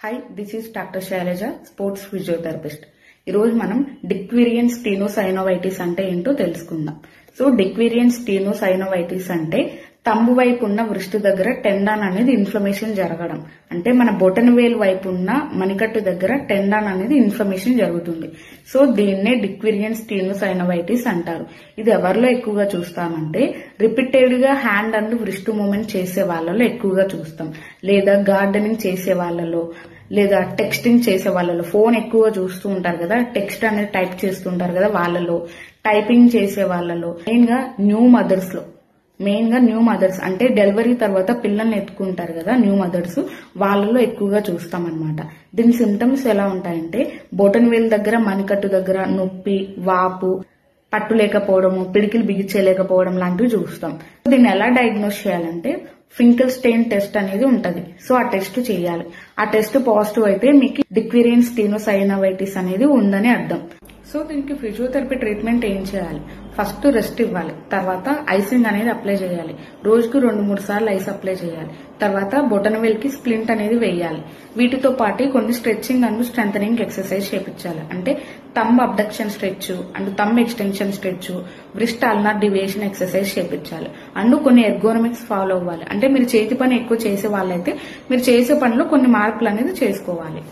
Hi, this is Dr. Shailaja, sports physiotherapist. ఈరోజు మనం డిక్విరియన్ స్టీనోసైనోవైటిస్ అంటే ఏంటో తెలుసుకుందాం. సో డిక్విరియన్ స్టీనోసైనోవైటిస్ అంటే తంబు వైపు ఉన్న వృష్టి దగ్గర టెండాన్ అనేది ఇన్ఫ్లమేషన్ జరగడం. అంటే మన బొటన వేలు వైపు ఉన్న మణికట్టు దగ్గర టెండాన్ అనేది ఇన్ఫ్లమేషన్ జరుగుతుంది. సో దీన్నే డిక్విరియన్ స్టీనోసైనోవైటిస్ అంటారు. ఇది ఎవరిలో ఎక్కువగా చూస్తామంటే రిపీటెడ్ గా హ్యాండ్ అండ్ వృష్టి మూవ్మెంట్ చేసే వాళ్ళలో ఎక్కువగా చూస్తాం, లేదా గార్డెనింగ్ చేసే వాళ్ళలో, లేదా టెక్స్టింగ్ చేసే వాళ్ళలో, ఫోన్ ఎక్కువగా చూస్తూ ఉంటారు కదా, టెక్స్ట్ అనేది టైప్ చేస్తుంటారు కదా వాళ్ళలో, టైపింగ్ చేసే వాళ్ళలో, మెయిన్ గా న్యూ మదర్స్ అంటే డెలివరీ తర్వాత పిల్లల్ని ఎత్తుకుంటారు కదా న్యూ మదర్స్, వాళ్ళలో ఎక్కువగా చూస్తాం అన్నమాట. దీని సిమ్టమ్స్ ఎలా ఉంటాయంటే బొటన్ వేలు దగ్గర మణికట్టు దగ్గర నొప్పి, వాపు, పట్టు లేకపోవడము, పిడికిలు బిగించలేకపోవడం లాంటివి చూస్తాం. దీన్ని ఎలా డయాగ్నోస్ చేయాలంటే ఫింకల్ స్టెయిన్ టెస్ట్ అనేది ఉంటది. సో ఆ టెస్ట్ చేయాలి. ఆ టెస్ట్ పాజిటివ్ అయితే మీకు డిక్విరియన్ స్టీనోసైనోవైటిస్ అనేది ఉందని అర్థం. సో దీనికి ఫిజియోథెరపీ ట్రీట్మెంట్ ఏం చేయాలి? ఫస్ట్ రెస్ట్ ఇవ్వాలి, తర్వాత ఐసింగ్ అనేది అప్లై చేయాలి. రోజుకు 2-3 సార్లు ఐస్ అప్లై చేయాలి. తర్వాత బొటన వేలుకి స్ప్లింట్ అనేది వేయాలి. వీటితో పాటు కొన్ని స్ట్రెచ్చింగ్ అండ్ స్ట్రెంథనింగ్ ఎక్సర్సైజ్ చేయించాలి. అంటే thumb abduction stretch and thumb extension stretch, wrist ulnar deviation exercise చేయించాలి. అండ్ కొన్ని ఎర్గోనమిక్స్ ఫాలో అవ్వాలి. అంటే మీరు చేతి పని ఎక్కువ చేసే వాళ్ళైతే మీరు చేసే పనిలో కొన్ని మార్పులు అనేది చేసుకోవాలి.